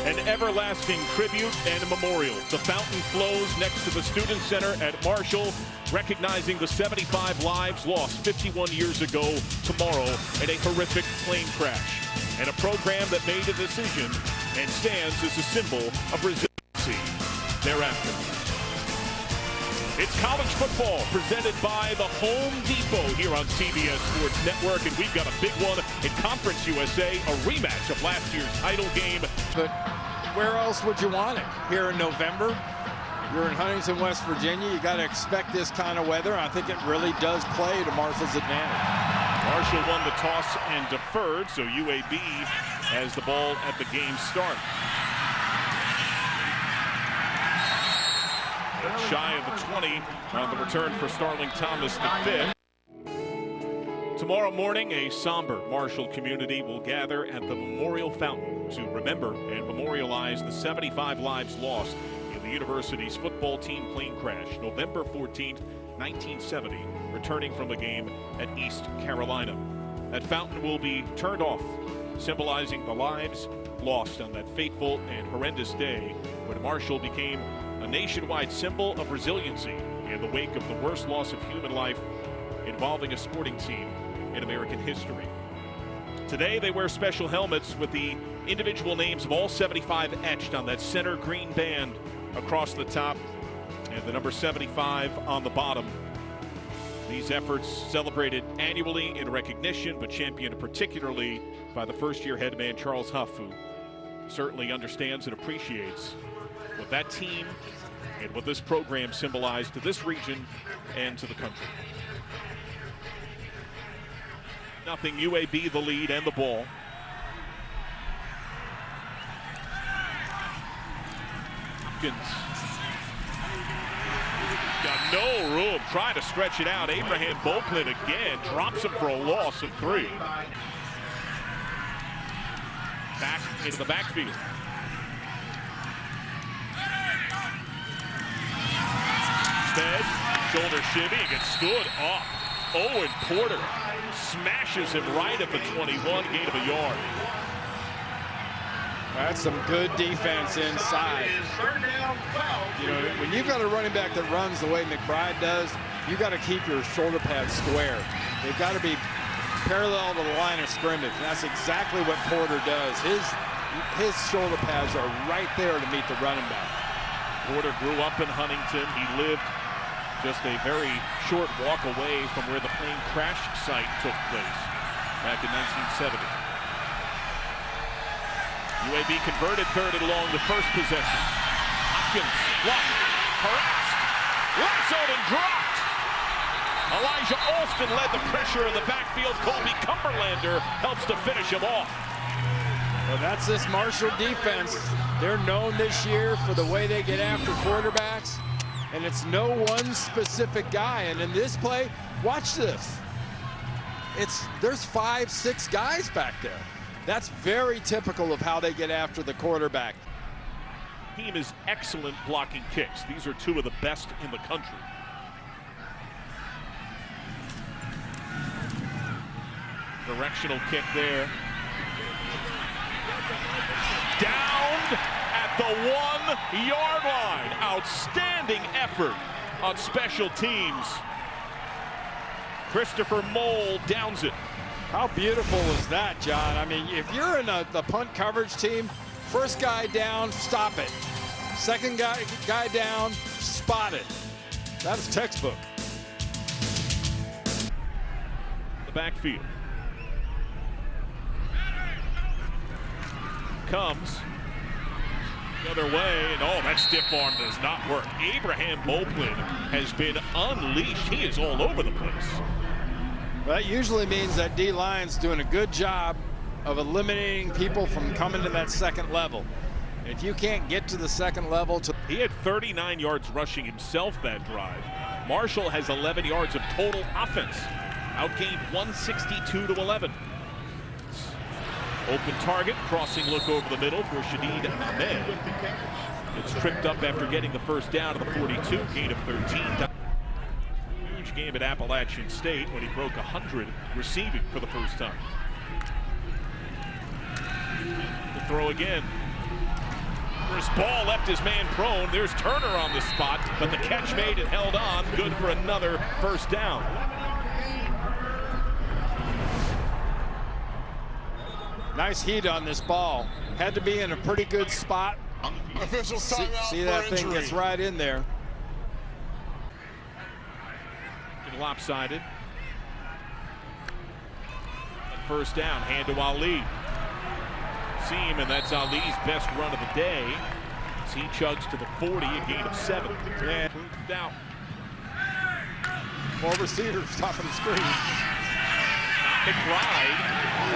An everlasting tribute and a memorial. The fountain flows next to the Student Center at Marshall, recognizing the 75 lives lost 51 years ago tomorrow in a horrific plane crash. And a program that made a decision and stands as a symbol of resiliency thereafter. It's college football presented by the Home Depot here on CBS Sports Network, and we've got a big one in Conference USA, a rematch of last year's title game. But where else would you want it? Here in November, you're in Huntington, West Virginia. You got to expect this kind of weather. I think it really does play to Marshall's advantage. Marshall won the toss and deferred, so UAB has the ball at the game start. Shy of the 20 on the return for Starling Thomas the 5th. Tomorrow morning, a somber Marshall community will gather at the Memorial Fountain to remember and memorialize the 75 lives lost in the university's football team plane crash, November 14th, 1970, returning from a game at East Carolina. That fountain will be turned off, symbolizing the lives lost on that fateful and horrendous day when Marshall became a nationwide symbol of resiliency in the wake of the worst loss of human life involving a sporting team in American history. Today, they wear special helmets with the individual names of all 75 etched on that center green band across the top and the number 75 on the bottom. These efforts celebrated annually in recognition, but championed particularly by the first-year head man Charles Huff, who certainly understands and appreciates what that team and what this program symbolized to this region and to the country. Nothing, UAB the lead and the ball. Hopkins got no room, trying to stretch it out. Abraham Boplin again drops him for a loss of 3. Back into the backfield. Fed, shoulder shimmy, gets stood up. Owen Porter smashes him right at the 21, gain of a yard. That's some good defense inside. You know, when you've got a running back that runs the way McBride does, you got to keep your shoulder pads square. They've got to be parallel to the line of scrimmage. And that's exactly what Porter does. His shoulder pads are right there to meet the running back. Porter grew up in Huntington. He lived just a very short walk away from where the plane crash site took place back in 1970. UAB converted 3rd and long, the first possession. Hopkins blocked, harassed, lassoed and dropped. Elijah Alston led the pressure in the backfield. Colby Cumberlander helps to finish him off. Well, that's this Marshall defense. They're known this year for the way they get after quarterbacks, and it's no one specific guy. And in this play, watch this. There's 5, 6 guys back there. That's very typical of how they get after the quarterback. Team is excellent blocking kicks. These are 2 of the best in the country. Directional kick there. Down at the 1-yard line. Outstanding effort on special teams. Christopher Mole downs it. How beautiful is that, John? I mean, if you're in the punt coverage team, first guy down, stop it. Second guy down, spot it. That was textbook. The backfield. Comes the other way, and oh, that stiff arm does not work. Abraham Boplin has been unleashed. He is all over the place. Well, that usually means that D-line's doing a good job of eliminating people from coming to that second level. If you can't get to the second level, he had 39 yards rushing himself that drive. Marshall has 11 yards of total offense, outgained 162-11. Open target, crossing look over the middle for Shadid Ahmed. It's tripped up after getting the first down to the 42, gain of 13. Huge game at Appalachian State when he broke 100 receiving for the first time. The throw again. Loose ball left his man prone. There's Turner on the spot, but the catch made and held on. Good for another first down. Nice heat on this ball. Had to be in a pretty good spot. Officials timeout. See that thing gets right in there. Lopsided. First down, hand to Ali. Seam, and that's Ali's best run of the day. As he chugs to the 40, a gain of 7. And out. 4 receivers top of the screen. McBride.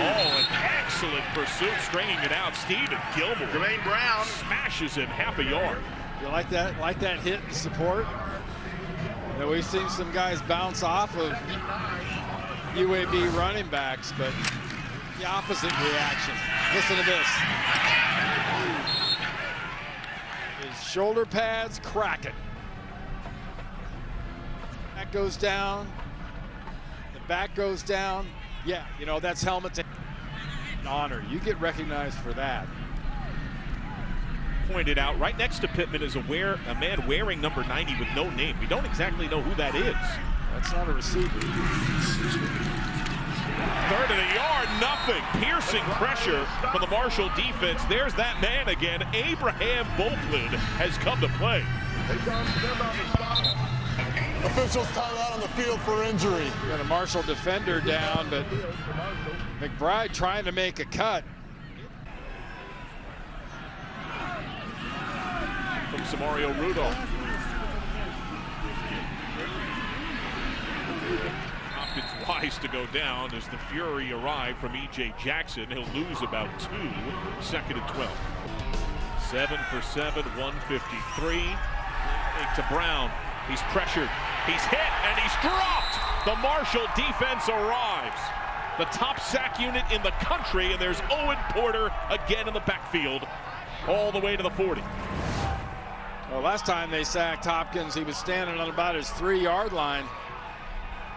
Oh, an excellent pursuit, stringing it out. Stephen Gilmore. Jermaine Brown smashes him half a yard. You like that? Like that hit and support? You know, we've seen some guys bounce off of UAB running backs, but the opposite reaction. Listen to this. His shoulder pads cracking. That goes down. The back goes down. Yeah, you know, that's helmet to honor. You get recognized for that. Pointed out right next to Pittman is a man wearing number 90 with no name. We don't exactly know who that is. That's not a receiver. 3rd and a yard, nothing. Piercing pressure from the Marshall defense. There's that man again. Abraham Boltlin has come to play. Officials timeout on the field for injury. Got a Marshall defender down, but McBride trying to make a cut. From Samario Rudolph. Hopkins wise to go down as the fury arrived from E.J. Jackson. He'll lose about 2. 2nd and 12. 7 for 7, 153. To Brown. He's pressured. He's hit and he's dropped. The Marshall defense arrives. The top sack unit in the country, and there's Owen Porter again in the backfield, all the way to the 40. Well, last time they sacked Hopkins, he was standing on about his 3-yard line.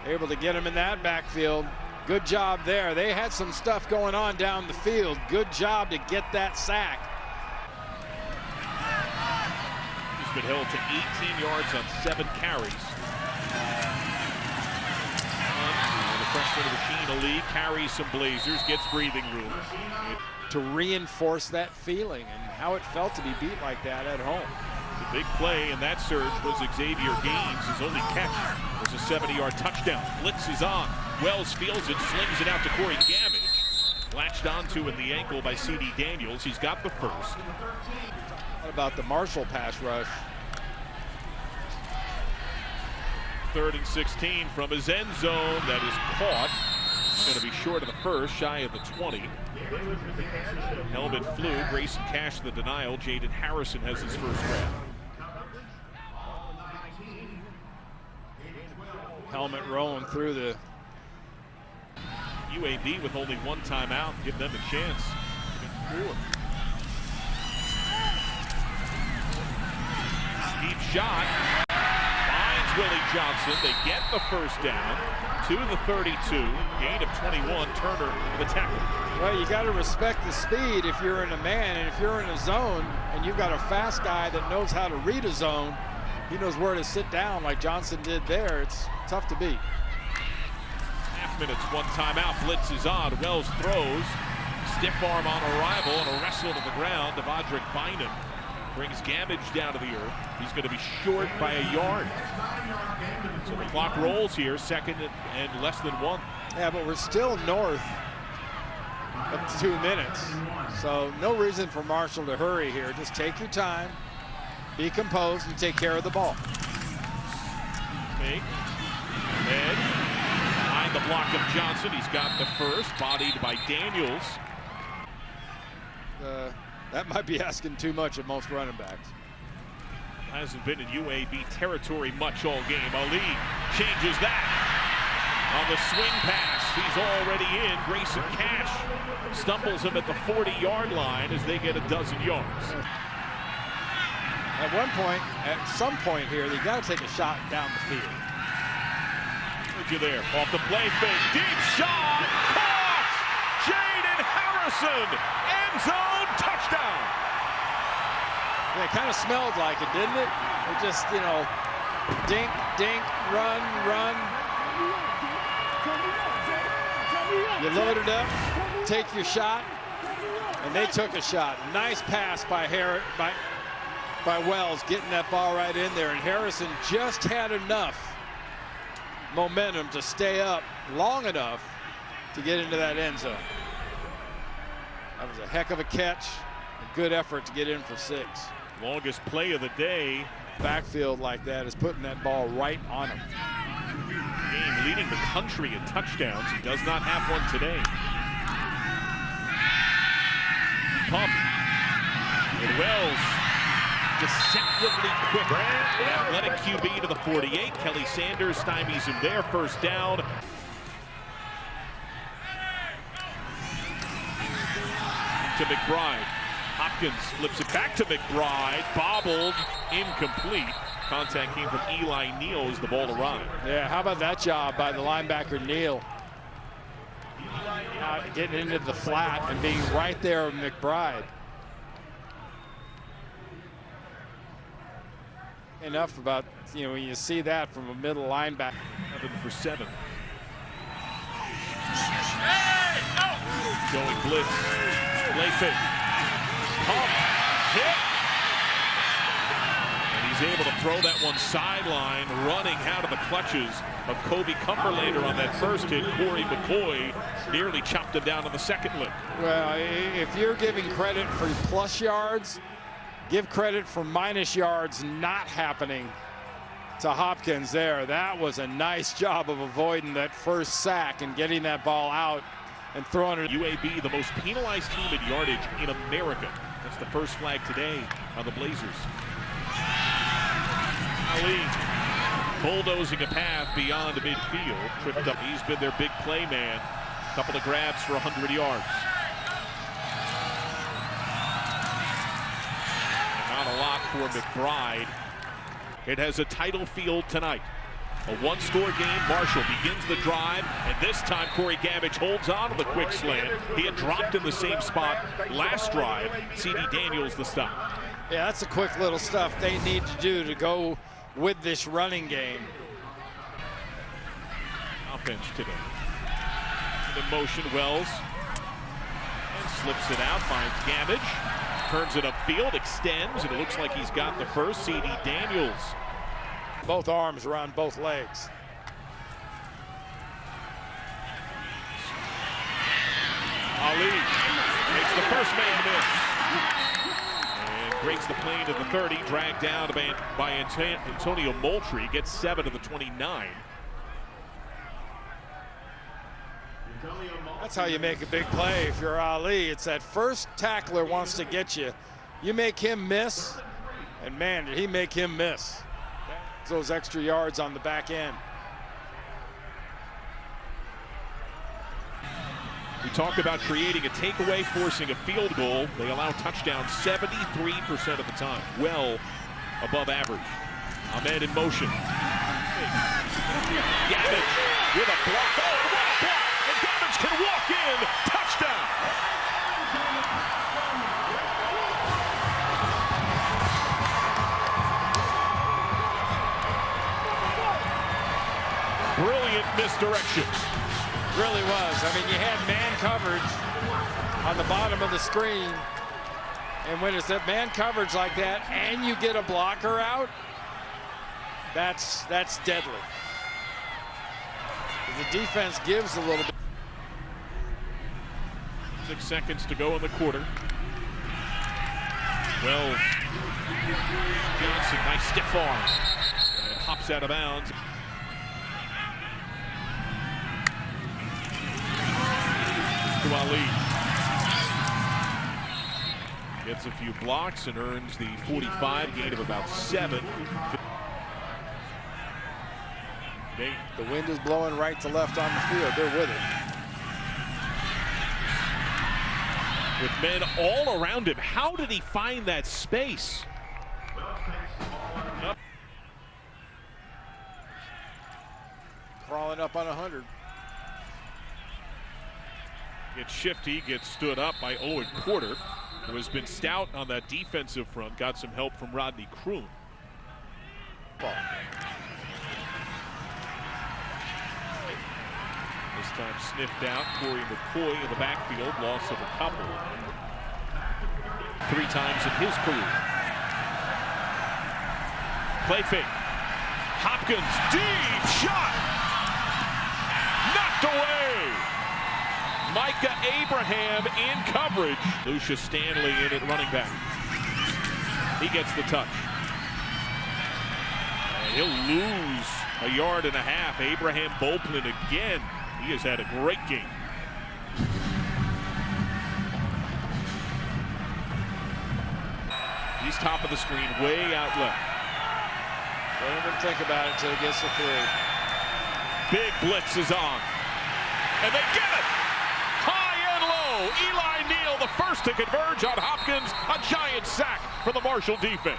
Able to get him in that backfield. Good job there. They had some stuff going on down the field. Good job to get that sack. He's been held to 18 yards on 7 carries. The freshman of the Sheen, Ali, carries some Blazers, gets breathing room. To reinforce that feeling and how it felt to be beat like that at home. The big play in that surge was Xavier Gaines. His only catch was a 70-yard touchdown. Blitz is on. Wells feels it, slings it out to Corey Gamage. Latched onto in the ankle by C.D. Daniels. He's got the first. What about the Marshall pass rush? 3rd and 16 from his end zone. That is caught. It's going to be short of the first, shy of the 20. Helmet flew. Grayson Cash the denial. Jaden Harrison has his first grab. Helmet rolling through the UAB with only 1 timeout. Give them a chance. Deep shot. Finds Willie Johnson. They get the first down to the 32. Gain of 21. Turner the tackle. Well, you got to respect the speed if you're in a man, and if you're in a zone and you've got a fast guy that knows how to read a zone, he knows where to sit down like Johnson did there. It's tough to beat. Half minutes, 1 timeout. Blitz is on. Wells throws. Stiff arm on arrival and a wrestle to the ground. Devondrick Bynum brings Gamage down to the earth. He's going to be short by a yard. So the clock rolls here, 2nd and less than 1. Yeah, but we're still north of 2 minutes. So no reason for Marshall to hurry here. Just take your time, be composed, and take care of the ball. Fake. Head. Behind the block of Johnson. He's got the first, bodied by Daniels. That might be asking too much of most running backs. Hasn't been in UAB territory much all game. Ali changes that. On the swing pass, he's already in. Grayson Cash stumbles him at the 40-yard line as they get a dozen yards. At one point, at some point here, they got to take a shot down the field. Heard you there. Off the play fake. Deep shot. Caught! Jaden Harrison. End zone touchdown. Yeah, it kind of smelled like it, didn't it? It just, you know, dink, dink, run, run. You load it up, take your shot, and they took a shot. Nice pass by Wells, getting that ball right in there. And Harrison just had enough momentum to stay up long enough to get into that end zone. That was a heck of a catch. A good effort to get in for 6. Longest play of the day. Backfield like that is putting that ball right on him. Game leading the country in touchdowns. He does not have one today. Pump. And Wells, deceptively quick. Athletic QB to the 48. Kelly Sanders stymies him there. First down. To McBride. Hopkins flips it back to McBride. Bobbled, incomplete. Contact came from Eli Neal as the ball arrived. Yeah, how about that job by the linebacker Neal? Getting into the flat and being right there with McBride. Enough about, you know, when you see that from a middle linebacker. 7 for 7. Going blitz. Layford. Pump. Hit. And he's able to throw that one sideline, running out of the clutches of Kobe Cumberlander on that first hit. Corey McCoy nearly chopped him down on the second lick. Well, if you're giving credit for plus yards, give credit for minus yards not happening to Hopkins there. That was a nice job of avoiding that first sack and getting that ball out and throwing it. UAB, the most penalized team in yardage in America. That's the first flag today on the Blazers. Ali bulldozing a path beyond the midfield. Tripped up. He's been their big play man. Couple of grabs for 100 yards. Not a lot for McBride. It has a title field tonight. A one-score game. Marshall begins the drive, and this time Corey Gabbage holds on to the quick slant. He had dropped in the same spot last drive. C.D. Daniels the stop. Yeah, that's the quick little stuff they need to do to go with this running game. Offense today. In motion, Wells. And slips it out, finds Gabbage. Turns it upfield, extends, and it looks like he's got the first. C.D. Daniels. Both arms around both legs. Ali makes the first man miss. And breaks the plane to the 30, dragged down by Antonio Moultrie, gets 7 of the 29. That's how you make a big play if you're Ali. It's that first tackler wants to get you. You make him miss, and man, did he make him miss. Those extra yards on the back end. We talk about creating a takeaway, forcing a field goal. They allow touchdowns 73% of the time. Well above average. Ahmed in motion. Gabbage with a block. Oh, what a block! And Gabbage can walk in. Touchdown! Brilliant misdirection. Really was. I mean, you had man coverage on the bottom of the screen, and when it's that man coverage like that and you get a blocker out, that's deadly. The defense gives a little bit. 6 seconds to go in the quarter. Wells. Johnson, nice stiff arm. And hops out of bounds. To Ali. Gets a few blocks and earns the 45, gain of about 7. The wind is blowing right to left on the field. They're with it. With men all around him, how did he find that space? Crawling up on 100. Gets shifty, gets stood up by Owen Porter. who has been stout on that defensive front, got some help from Rodney Kroon. This time sniffed out. Corey McCoy in the backfield, loss of a couple. 3 times in his career. Play fake. Hopkins, deep shot! Knocked away! Micah Abraham in coverage. Lucia Stanley in at running back. He gets the touch. And he'll lose a yard and a half. Abraham Boplin again. He has had a great game. He's top of the screen, way out left. Don't even think about it until he gets to 3. Big blitz is on. And they get it! High and low. Eli Neal, the first to converge on Hopkins. A giant sack for the Marshall defense.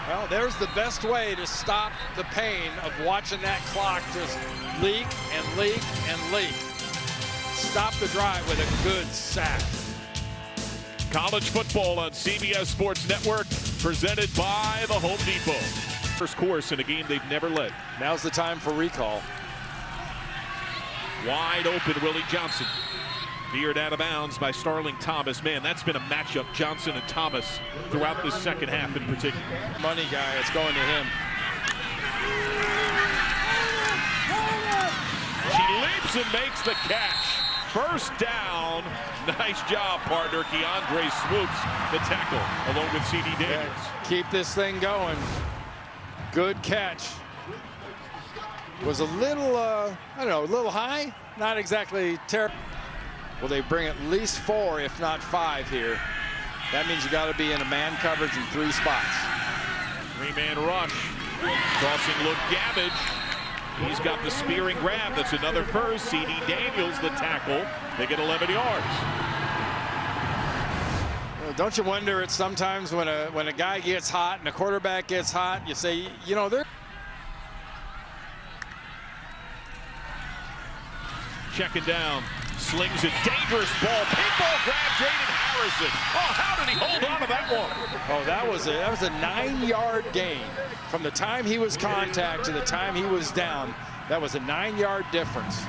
Well, there's the best way to stop the pain of watching that clock just leak and leak and leak. Stop the drive with a good sack. College football on CBS Sports Network, presented by the Home Depot. First course in a game they've never led. Now's the time for recall. Wide open, Willie Johnson. Veered out of bounds by Starling Thomas. Man, that's been a matchup, Johnson and Thomas, throughout this second half in particular. Money guy, it's going to him. She leaps and makes the catch. First down. Nice job, partner. Keandre Swoops, the tackle, along with C.D. Daniels. Keep this thing going. Good catch. Was a little, I don't know, a little high. Not exactly terrible. Well, they bring at least 4, if not 5 here. That means you got to be in a man coverage in 3 spots. 3-man rush. Crossing look, Gabbage. He's got the spearing grab. That's another first. C.D. Daniels, the tackle. They get 11 yards. Well, don't you wonder it's sometimes when a guy gets hot and a quarterback gets hot, you say, you know, they're checking down. Slings a dangerous ball. Pinball grab, Jaden Harrison. Oh, how did he hold on to that one? Oh, that was a 9-yard gain. From the time he was contacted to the time he was down, that was a 9-yard difference.